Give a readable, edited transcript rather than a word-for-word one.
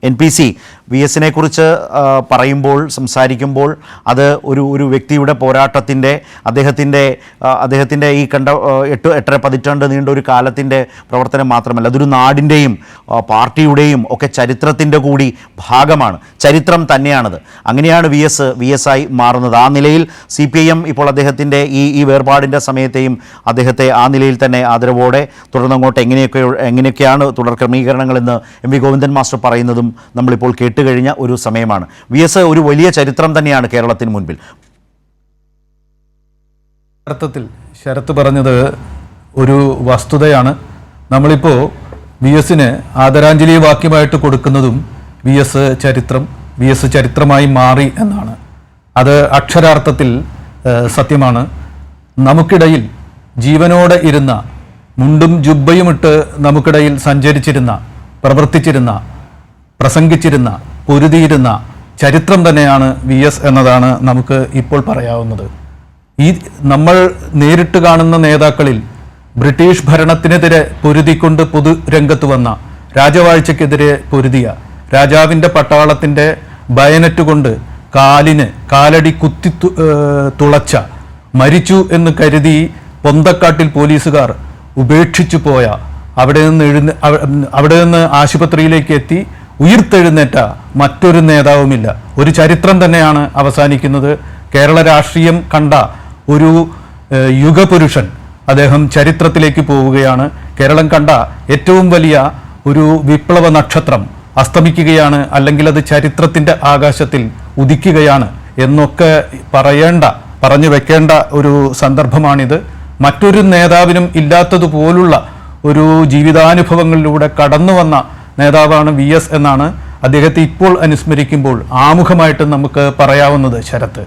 NPC V എസിനെ കുറിച്ച് പറയുമ്പോൾ സംസാരിക്കുമ്പോൾ അത് ഒരു വ്യക്തിയുടെ പോരാട്ടത്തിൻ്റെ അദ്ദേഹത്തിൻ്റെ ഈ കണ്ട 8-8.5 പതിറ്റാണ്ട് നീണ്ട ഒരു കാലത്തിൻ്റെ പ്രവർത്തനം മാത്രമല്ല, അതൊരു നാടിൻ്റെയും പാർട്ടിയുടെയും ഒക്കെ ചരിത്രത്തിൻ്റെ കൂടി ഭാഗമാണ്. ചരിത്രം തന്നെയാണത്. അങ്ങനെയാണ് വി എസ് ആയി മാറുന്നത്. ആ നിലയിൽ CPIM ഇപ്പോൾ അദ്ദേഹത്തിൻ്റെ ഈ വേർപാടിൻ്റെ സമയത്തെയും അദ്ദേഹത്തെ ആ നിലയിൽ തന്നെ ആദരവോടെ തുടർന്നങ്ങോട്ട് എങ്ങനെയൊക്കെയാണ് തുടർ ക്രമീകരണങ്ങളെന്ന് MV ഗോവിന്ദൻ മാസ്റ്റർ പറയുന്നതും നമ്മളിപ്പോൾ കേട്ടുകഴിഞ്ഞ ഒരു സമയമാണ്. വി എസ് ഒരു വലിയ ചരിത്രം തന്നെയാണ് കേരളത്തിന് മുൻപിൽ. അർത്ഥത്തിൽ ശരത്ത് പറഞ്ഞത് ഒരു വസ്തുതയാണ്. നമ്മളിപ്പോൾ വി എസിന് ആദരാഞ്ജലി വാക്യമായിട്ട് കൊടുക്കുന്നതും വി എസ് ചരിത്രമായി മാറി എന്നാണ്. അത് അക്ഷരാർത്ഥത്തിൽ സത്യമാണ്. നമുക്കിടയിൽ ജീവനോടെ ഇരുന്ന, മുണ്ടും ജുബ്ബയുമിട്ട് നമുക്കിടയിൽ സഞ്ചരിച്ചിരുന്ന, പ്രവർത്തിച്ചിരുന്ന, പ്രസംഗിച്ചിരുന്ന, പൊരുതിയിരുന്ന ചരിത്രം തന്നെയാണ് വി എസ് എന്നതാണ് നമുക്ക് ഇപ്പോൾ പറയാവുന്നത്. ഈ നമ്മൾ നേരിട്ട് കാണുന്ന നേതാക്കളിൽ ബ്രിട്ടീഷ് ഭരണത്തിനെതിരെ പൊരുതിക്കൊണ്ട് പൊതുരംഗത്ത് വന്ന, രാജവാഴ്ചയ്ക്കെതിരെ പൊരുതിയ, രാജാവിൻ്റെ പട്ടാളത്തിൻ്റെ ബയനറ്റ് കൊണ്ട് കാലടി കുത്തി തുളച്ച, മരിച്ചു എന്ന് കരുതി പൊന്തക്കാട്ടിൽ പോലീസുകാർ ഉപേക്ഷിച്ചു പോയ, അവിടെ നിന്ന് ആശുപത്രിയിലേക്ക് എത്തി ഉയിർത്തെഴുന്നേറ്റ മറ്റൊരു നേതാവുമില്ല. ഒരു ചരിത്രം തന്നെയാണ് അവസാനിക്കുന്നത്. കേരള രാഷ്ട്രീയം കണ്ട ഒരു യുഗപുരുഷൻ അദ്ദേഹം ചരിത്രത്തിലേക്ക് പോവുകയാണ്. കേരളം കണ്ട ഏറ്റവും വലിയ ഒരു വിപ്ലവ നക്ഷത്രം അസ്തമിക്കുകയാണ്, അല്ലെങ്കിൽ അത് ചരിത്രത്തിൻ്റെ ആകാശത്തിൽ ഉദിക്കുകയാണ് എന്നൊക്കെ പറഞ്ഞു വെക്കേണ്ട ഒരു സന്ദർഭമാണിത്. മറ്റൊരു നേതാവിനും ഇല്ലാത്തതുപോലുള്ള ഒരു ജീവിതാനുഭവങ്ങളിലൂടെ കടന്നു വന്ന നേതാവാണ് വി എസ് എന്നാണ് അദ്ദേഹത്തെ ഇപ്പോൾ അനുസ്മരിക്കുമ്പോൾ ആമുഖമായിട്ട് നമുക്ക് പറയാവുന്നത്. ശരത്ത്.